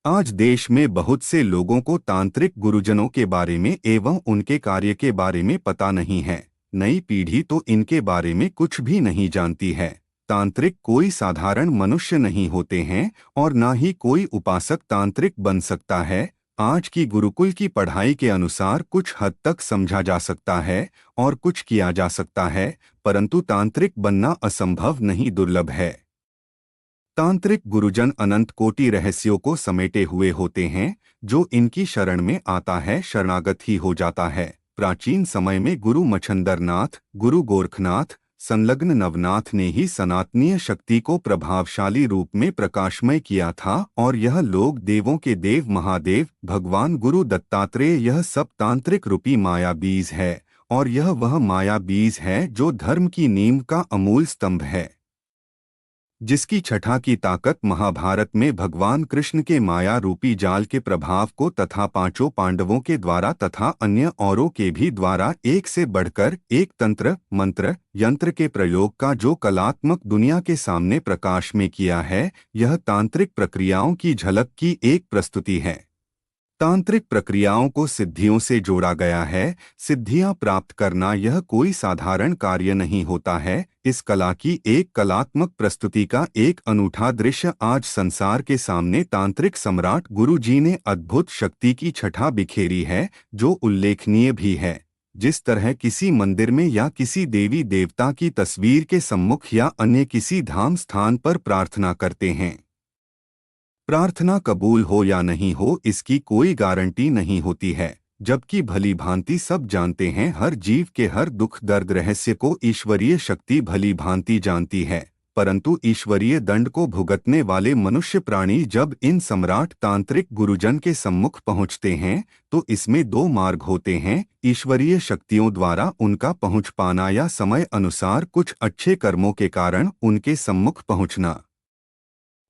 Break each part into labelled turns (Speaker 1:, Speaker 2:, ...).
Speaker 1: आज देश में बहुत से लोगों को तांत्रिक गुरुजनों के बारे में एवं उनके कार्य के बारे में पता नहीं है। नई पीढ़ी तो इनके बारे में कुछ भी नहीं जानती है। तांत्रिक कोई साधारण मनुष्य नहीं होते हैं और ना ही कोई उपासक तांत्रिक बन सकता है। आज की गुरुकुल की पढ़ाई के अनुसार कुछ हद तक समझा जा सकता है और कुछ किया जा सकता है, परंतु तांत्रिक बनना असंभव नहीं, दुर्लभ है। तांत्रिक गुरुजन अनंत कोटि रहस्यों को समेटे हुए होते हैं। जो इनकी शरण में आता है शरणागत ही हो जाता है। प्राचीन समय में गुरु मच्छंदरनाथ, गुरु गोरखनाथ, संलग्न नवनाथ ने ही सनातनीय शक्ति को प्रभावशाली रूप में प्रकाशमय किया था और यह लोग देवों के देव महादेव भगवान गुरु दत्तात्रेय, यह सब तांत्रिक रूपी माया बीज है और यह वह माया बीज है जो धर्म की नींव का अमूल स्तंभ है, जिसकी छठा की ताकत महाभारत में भगवान कृष्ण के माया रूपी जाल के प्रभाव को तथा पांचों पांडवों के द्वारा तथा अन्य औरों के भी द्वारा एक से बढ़कर एक तंत्र मंत्र यंत्र के प्रयोग का जो कलात्मक दुनिया के सामने प्रकाश में किया है, यह तांत्रिक प्रक्रियाओं की झलक की एक प्रस्तुति है। तांत्रिक प्रक्रियाओं को सिद्धियों से जोड़ा गया है। सिद्धियां प्राप्त करना यह कोई साधारण कार्य नहीं होता है। इस कला की एक कलात्मक प्रस्तुति का एक अनूठा दृश्य आज संसार के सामने तांत्रिक सम्राट गुरु जी ने अद्भुत शक्ति की छठा बिखेरी है, जो उल्लेखनीय भी है। जिस तरह किसी मंदिर में या किसी देवी देवता की तस्वीर के सम्मुख या अन्य किसी धाम स्थान पर प्रार्थना करते हैं, प्रार्थना कबूल हो या नहीं हो इसकी कोई गारंटी नहीं होती है। जबकि भली भांति सब जानते हैं, हर जीव के हर दुख दर्द रहस्य को ईश्वरीय शक्ति भली भांति जानती है, परंतु ईश्वरीय दंड को भुगतने वाले मनुष्य प्राणी जब इन सम्राट तांत्रिक गुरुजन के सम्मुख पहुंचते हैं तो इसमें दो मार्ग होते हैं। ईश्वरीय शक्तियों द्वारा उनका पहुंच पाना या समय अनुसार कुछ अच्छे कर्मों के कारण उनके सम्मुख पहुंचना।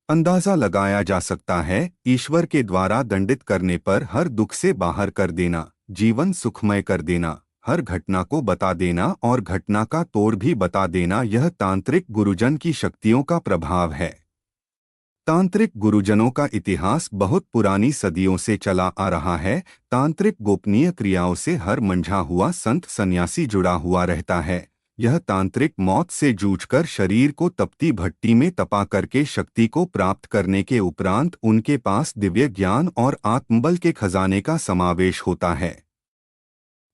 Speaker 1: अंदाजा लगाया जा सकता है, ईश्वर के द्वारा दंडित करने पर हर दुख से बाहर कर देना, जीवन सुखमय कर देना, हर घटना को बता देना और घटना का तोड़ भी बता देना, यह तांत्रिक गुरुजन की शक्तियों का प्रभाव है। तांत्रिक गुरुजनों का इतिहास बहुत पुरानी सदियों से चला आ रहा है। तांत्रिक गोपनीय क्रियाओं से हर मंझा हुआ संत सन्यासी जुड़ा हुआ रहता है। यह तांत्रिक मौत से जूझकर शरीर को तपती भट्टी में तपा करके शक्ति को प्राप्त करने के उपरांत उनके पास दिव्य ज्ञान और आत्मबल के खजाने का समावेश होता है।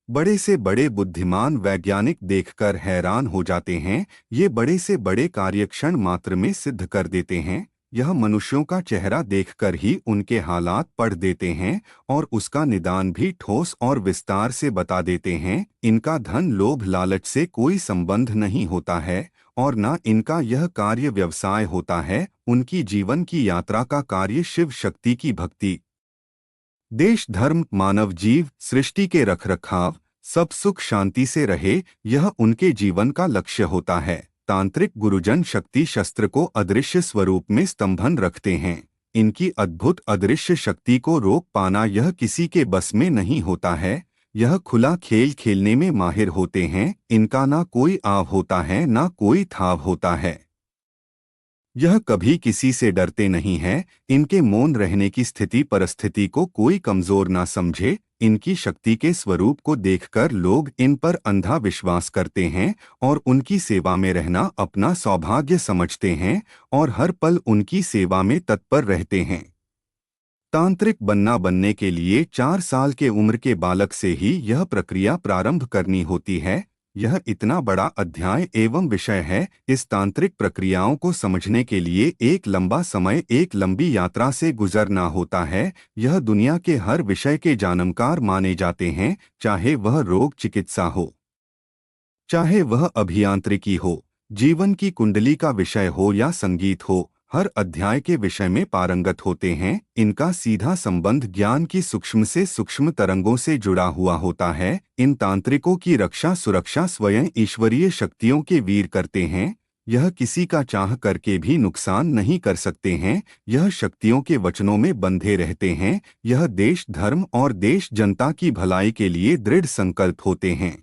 Speaker 1: बड़े से बड़े बुद्धिमान वैज्ञानिक देखकर हैरान हो जाते हैं। ये बड़े से बड़े कार्य क्षण मात्र में सिद्ध कर देते हैं। यह मनुष्यों का चेहरा देखकर ही उनके हालात पढ़ देते हैं और उसका निदान भी ठोस और विस्तार से बता देते हैं। इनका धन लोभ लालच से कोई संबंध नहीं होता है और न इनका यह कार्य व्यवसाय होता है। उनकी जीवन की यात्रा का कार्य शिव शक्ति की भक्ति, देश धर्म, मानव जीव सृष्टि के रखरखाव, सब सुख शांति से रहे, यह उनके जीवन का लक्ष्य होता है। तांत्रिक गुरुजन शक्ति शस्त्र को अदृश्य स्वरूप में स्तंभन रखते हैं। इनकी अद्भुत अदृश्य शक्ति को रोक पाना यह किसी के बस में नहीं होता है। यह खुला खेल खेलने में माहिर होते हैं। इनका ना कोई आव होता है ना कोई थाव होता है। यह कभी किसी से डरते नहीं हैं। इनके मौन रहने की स्थिति परिस्थिति को कोई कमजोर ना समझे। इनकी शक्ति के स्वरूप को देखकर लोग इन पर अंधा विश्वास करते हैं और उनकी सेवा में रहना अपना सौभाग्य समझते हैं और हर पल उनकी सेवा में तत्पर रहते हैं। तांत्रिक बनने के लिए 4 साल के उम्र के बालक से ही यह प्रक्रिया प्रारंभ करनी होती है। यह इतना बड़ा अध्याय एवं विषय है। इस तांत्रिक प्रक्रियाओं को समझने के लिए एक लंबा समय, एक लंबी यात्रा से गुजरना होता है। यह दुनिया के हर विषय के जानकार माने जाते हैं, चाहे वह रोग चिकित्सा हो, चाहे वह अभियांत्रिकी हो, जीवन की कुंडली का विषय हो या संगीत हो। हर अध्याय के विषय में पारंगत होते हैं। इनका सीधा संबंध ज्ञान की सूक्ष्म से सूक्ष्म तरंगों से जुड़ा हुआ होता है। इन तांत्रिकों की रक्षा सुरक्षा स्वयं ईश्वरीय शक्तियों के वीर करते हैं। यह किसी का चाह करके भी नुकसान नहीं कर सकते हैं। यह शक्तियों के वचनों में बंधे रहते हैं। यह देश धर्म और देश जनता की भलाई के लिए दृढ़ संकल्प होते हैं।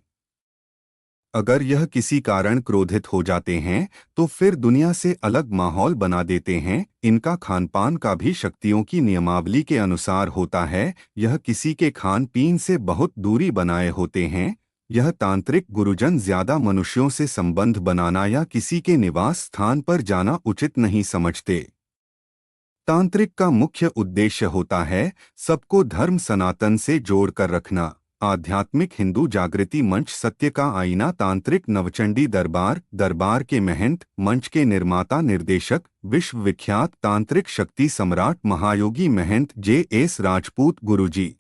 Speaker 1: अगर यह किसी कारण क्रोधित हो जाते हैं तो फिर दुनिया से अलग माहौल बना देते हैं। इनका खान पान का भी शक्तियों की नियमावली के अनुसार होता है। यह किसी के खान पीन से बहुत दूरी बनाए होते हैं। यह तांत्रिक गुरुजन ज्यादा मनुष्यों से संबंध बनाना या किसी के निवास स्थान पर जाना उचित नहीं समझते। तांत्रिक का मुख्य उद्देश्य होता है सबको धर्म सनातन से जोड़कर रखना। आध्यात्मिक हिंदू जागृति मंच, सत्य का आईना, तांत्रिक नवचंडी दरबार, दरबार के महंत, मंच के निर्माता निर्देशक, विश्व विख्यात तांत्रिक शक्ति सम्राट महायोगी महंत J.S. राजपूत गुरुजी।